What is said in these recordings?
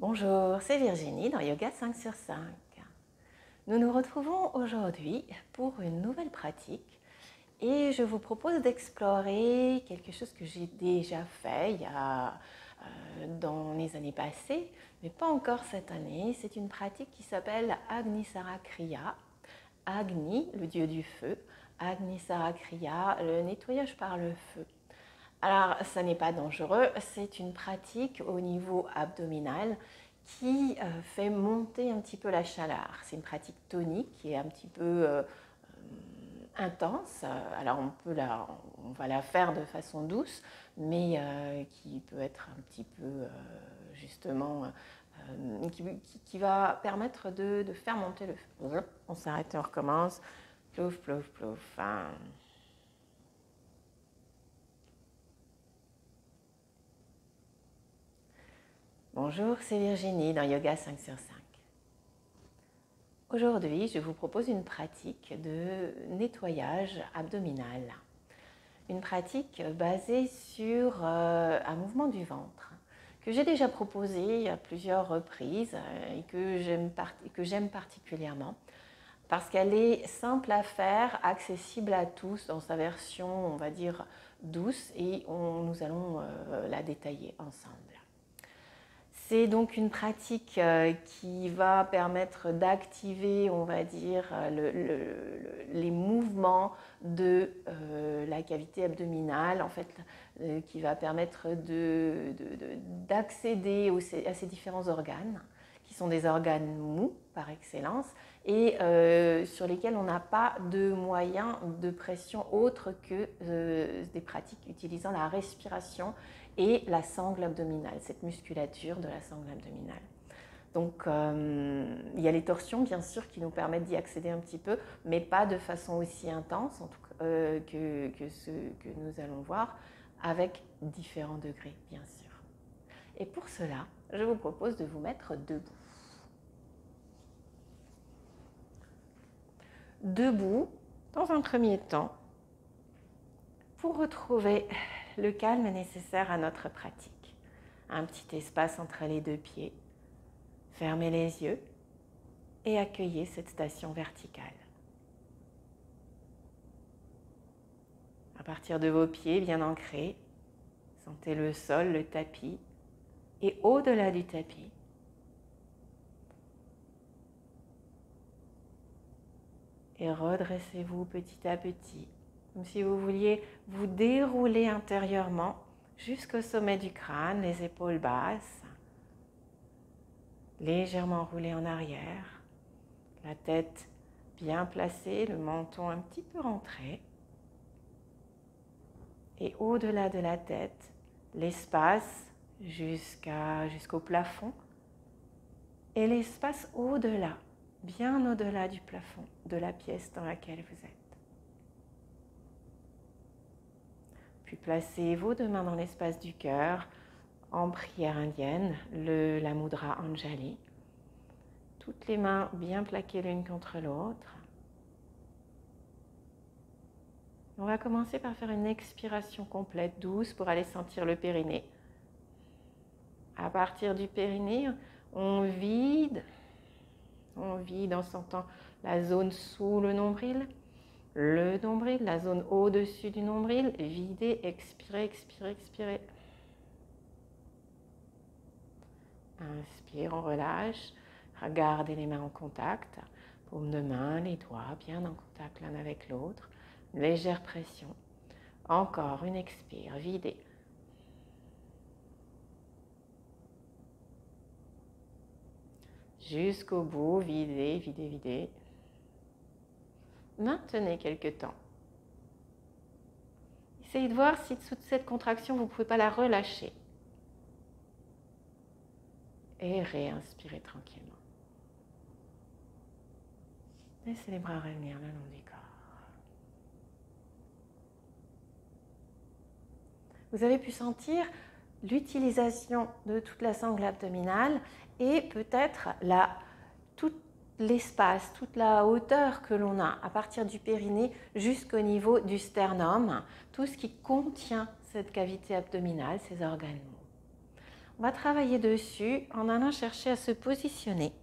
Bonjour, c'est Virginie dans Yoga 5 sur 5. Nous nous retrouvons aujourd'hui pour une nouvelle pratique et je vous propose d'explorer quelque chose que j'ai déjà fait dans les années passées, mais pas encore cette année. C'est une pratique qui s'appelle Agnisara Kriya. Agni, le dieu du feu, Agnisara Kriya, le nettoyage par le feu. Alors, ça n'est pas dangereux, c'est une pratique au niveau abdominal qui fait monter un petit peu la chaleur. C'est une pratique tonique qui est un petit peu intense. Alors, on va la faire de façon douce, mais qui peut être un petit peu justement qui va permettre de faire monter le feu. On s'arrête et on recommence. Plouf, plouf, plouf. Bonjour, c'est Virginie dans Yoga 5 sur 5. Aujourd'hui, je vous propose une pratique de nettoyage abdominal. Une pratique basée sur un mouvement du ventre que j'ai déjà proposé à plusieurs reprises et que j'aime particulièrement parce qu'elle est simple à faire, accessible à tous dans sa version, on va dire, douce et nous allons la détailler ensemble. C'est donc une pratique qui va permettre d'activer, on va dire, les mouvements de la cavité abdominale, en fait, qui va permettre d'accéder à ces différents organes, qui sont des organes mous par excellence, et sur lesquels on n'a pas de moyens de pression autres que des pratiques utilisant la respiration et la sangle abdominale, cette musculature de la sangle abdominale. Donc il y a les torsions bien sûr qui nous permettent d'y accéder un petit peu, mais pas de façon aussi intense en tout cas, que ce que nous allons voir, avec différents degrés bien sûr. Et pour cela, je vous propose de vous mettre debout. Debout, dans un premier temps, pour retrouver le calme nécessaire à notre pratique. Un petit espace entre les deux pieds. Fermez les yeux et accueillez cette station verticale. À partir de vos pieds bien ancrés, sentez le sol, le tapis et au-delà du tapis, et redressez-vous petit à petit, comme si vous vouliez vous dérouler intérieurement jusqu'au sommet du crâne, les épaules basses, légèrement roulées en arrière, la tête bien placée, le menton un petit peu rentré. Et au-delà de la tête, l'espace jusqu'au plafond et l'espace au-delà, bien au-delà du plafond de la pièce dans laquelle vous êtes. Puis placez vos deux mains dans l'espace du cœur en prière indienne, la mudra Anjali. Toutes les mains bien plaquées l'une contre l'autre. On va commencer par faire une expiration complète, douce, pour aller sentir le périnée. À partir du périnée, on vide en sentant la zone sous le nombril, la zone au-dessus du nombril. Videz, expirez, expirez, expirez. Inspire, on relâche. Regardez les mains en contact. Paume de main, les doigts bien en contact l'un avec l'autre. Légère pression. Encore une expire, videz. Jusqu'au bout, videz, videz, videz. Maintenez quelques temps. Essayez de voir si sous cette contraction, vous ne pouvez pas la relâcher. Et réinspirez tranquillement. Laissez les bras revenir le long du corps. Vous avez pu sentir l'utilisation de toute la sangle abdominale et peut-être tout l'espace, toute la hauteur que l'on a à partir du périnée jusqu'au niveau du sternum, tout ce qui contient cette cavité abdominale, ces organes mous. On va travailler dessus en allant chercher à se positionner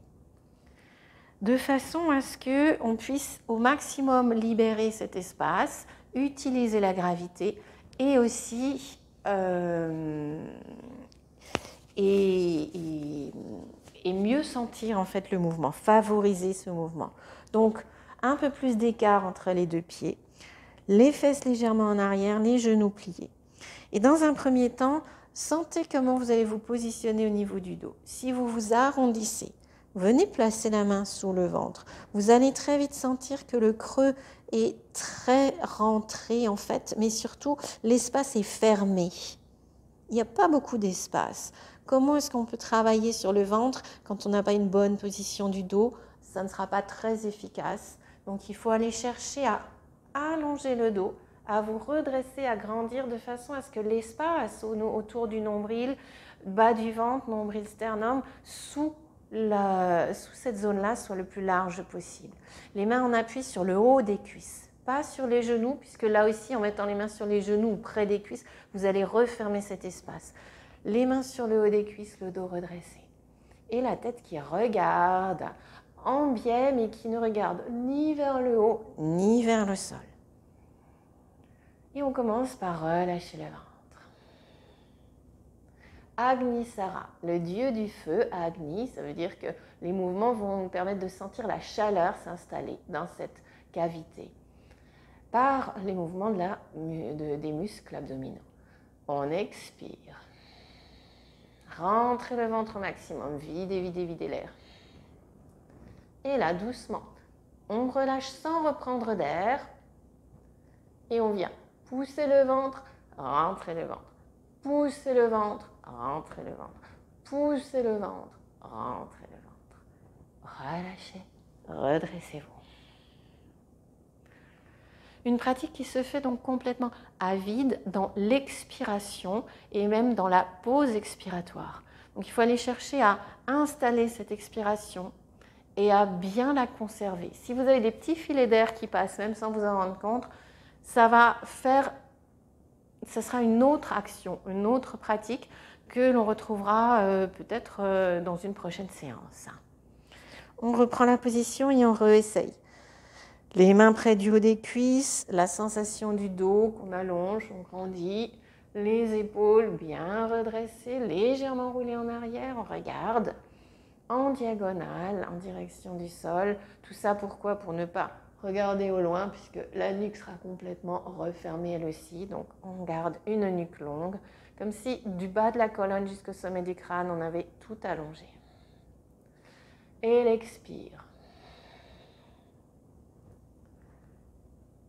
de façon à ce qu'on puisse au maximum libérer cet espace, utiliser la gravité et aussi et mieux sentir en fait le mouvement, favoriser ce mouvement. Donc un peu plus d'écart entre les deux pieds, les fesses légèrement en arrière, les genoux pliés. Et dans un premier temps, sentez comment vous allez vous positionner au niveau du dos. Si vous vous arrondissez, venez placer la main sous le ventre. Vous allez très vite sentir que le creux est très rentré en fait, mais surtout l'espace est fermé. Il n'y a pas beaucoup d'espace. Comment est-ce qu'on peut travailler sur le ventre quand on n'a pas une bonne position du dos? Ça ne sera pas très efficace. Donc il faut aller chercher à allonger le dos, à vous redresser, à grandir de façon à ce que l'espace autour du nombril, bas du ventre, nombril sternum, sous cette zone-là soit le plus large possible. Les mains en appui sur le haut des cuisses, pas sur les genoux, puisque là aussi, en mettant les mains sur les genoux ou près des cuisses, vous allez refermer cet espace. Les mains sur le haut des cuisses, le dos redressé. Et la tête qui regarde en biais, mais qui ne regarde ni vers le haut, ni vers le sol. Et on commence par relâcher le ventre. Agni Sara, le dieu du feu, Agni, ça veut dire que les mouvements vont nous permettre de sentir la chaleur s'installer dans cette cavité par les mouvements des muscles abdominaux. On expire. Rentrez le ventre au maximum, videz, videz, videz l'air. Et là, doucement, on relâche sans reprendre d'air et on vient pousser le ventre, rentrer le ventre. Poussez le ventre, rentrez le ventre. Poussez le ventre, rentrez le ventre. Relâchez, redressez-vous. Une pratique qui se fait donc complètement à vide dans l'expiration et même dans la pause expiratoire. Donc il faut aller chercher à installer cette expiration et à bien la conserver. Si vous avez des petits filets d'air qui passent, même sans vous en rendre compte, ça sera une autre action, une autre pratique que l'on retrouvera peut-être dans une prochaine séance. On reprend la position et on réessaye. Les mains près du haut des cuisses, la sensation du dos qu'on allonge, on grandit, les épaules bien redressées, légèrement roulées en arrière, on regarde en diagonale, en direction du sol. Tout ça pourquoi? Pour ne pas regarder au loin puisque la nuque sera complètement refermée elle aussi. Donc on garde une nuque longue, comme si du bas de la colonne jusqu'au sommet du crâne, on avait tout allongé. Et l'expire.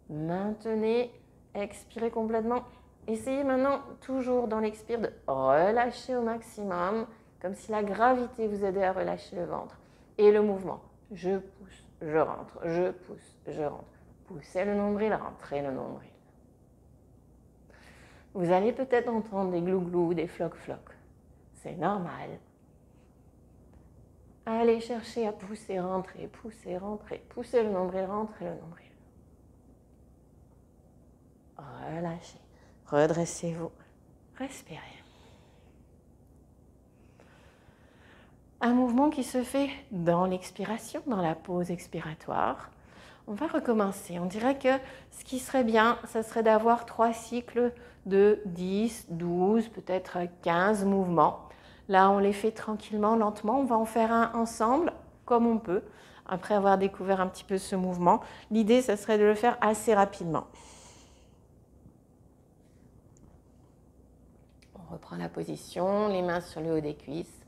Maintenez, expirez complètement. Essayez maintenant, toujours dans l'expire, de relâcher au maximum, comme si la gravité vous aidait à relâcher le ventre. Et le mouvement, je pousse, je rentre, je pousse, je rentre. Poussez le nombril, rentrez le nombril. Vous allez peut-être entendre des glou-glou, des floc-floc. C'est normal. Allez chercher à pousser, rentrer, pousser, rentrer. Poussez le nombril, rentrez le nombril. Relâchez, redressez-vous, respirez. Un mouvement qui se fait dans l'expiration, dans la pause expiratoire. On va recommencer. On dirait que ce qui serait bien, ça serait d'avoir 3 cycles de 10, 12, peut-être 15 mouvements. Là, on les fait tranquillement, lentement. On va en faire un ensemble, comme on peut, après avoir découvert un petit peu ce mouvement. L'idée, ça serait de le faire assez rapidement. On reprend la position, les mains sur le haut des cuisses.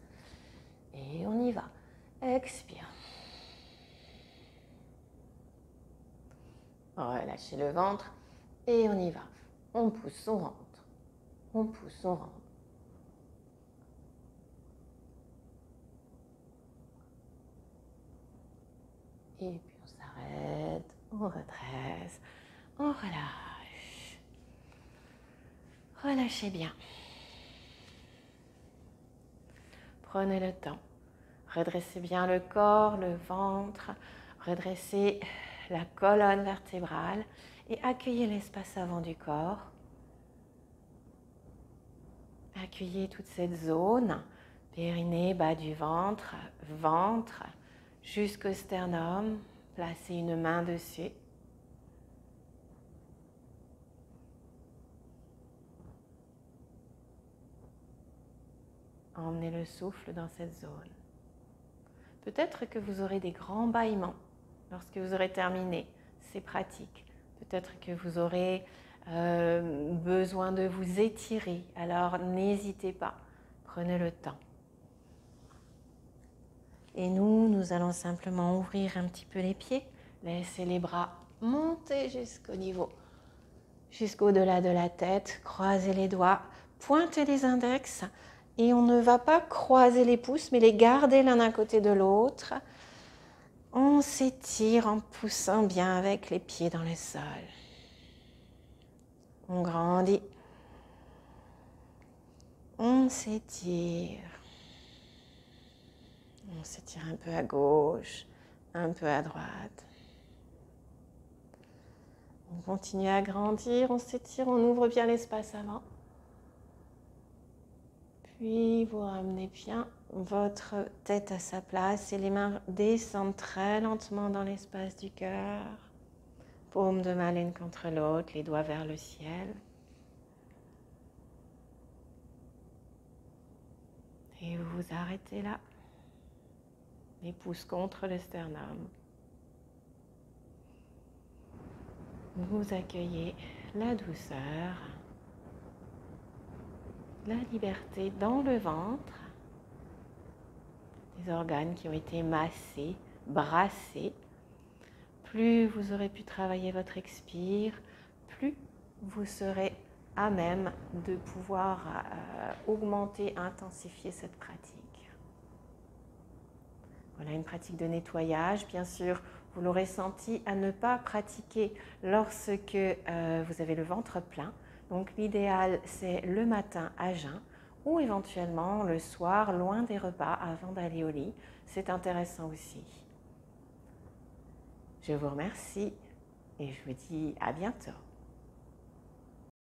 Et on y va. Expire. Relâchez le ventre. Et on y va. On pousse, on rentre. On pousse, on rentre. Et puis on s'arrête, on redresse, on relâche. Relâchez bien. Prenez le temps. Redressez bien le corps, le ventre. Redressez la colonne vertébrale et accueillez l'espace avant du corps. Accueillez toute cette zone Périnée, bas du ventre, ventre jusqu'au sternum. Placez une main dessus. Emmenez le souffle dans cette zone. Peut-être que vous aurez des grands bâillements lorsque vous aurez terminé ces pratiques. Peut-être que vous aurez besoin de vous étirer. Alors n'hésitez pas, prenez le temps. Et nous allons simplement ouvrir un petit peu les pieds. Laissez les bras monter jusqu'au-delà de la tête. Croisez les doigts, pointez les index. Et on ne va pas croiser les pouces, mais les garder l'un à côté de l'autre. On s'étire en poussant bien avec les pieds dans le sol. On grandit. On s'étire. On s'étire un peu à gauche, un peu à droite. On continue à grandir, on s'étire, on ouvre bien l'espace avant. Puis vous ramenez bien votre tête à sa place et les mains descendent très lentement dans l'espace du cœur. Paume de main l'une contre l'autre, les doigts vers le ciel. Et vous vous arrêtez là. Les pouces contre le sternum. Vous accueillez la douceur, la liberté dans le ventre, des organes qui ont été massés, brassés. Plus vous aurez pu travailler votre expire, plus vous serez à même de pouvoir augmenter, intensifier cette pratique. Voilà une pratique de nettoyage. Bien sûr, vous l'aurez senti, à ne pas pratiquer lorsque vous avez le ventre plein. Donc l'idéal, c'est le matin à jeun ou éventuellement le soir, loin des repas, avant d'aller au lit. C'est intéressant aussi. Je vous remercie et je vous dis à bientôt.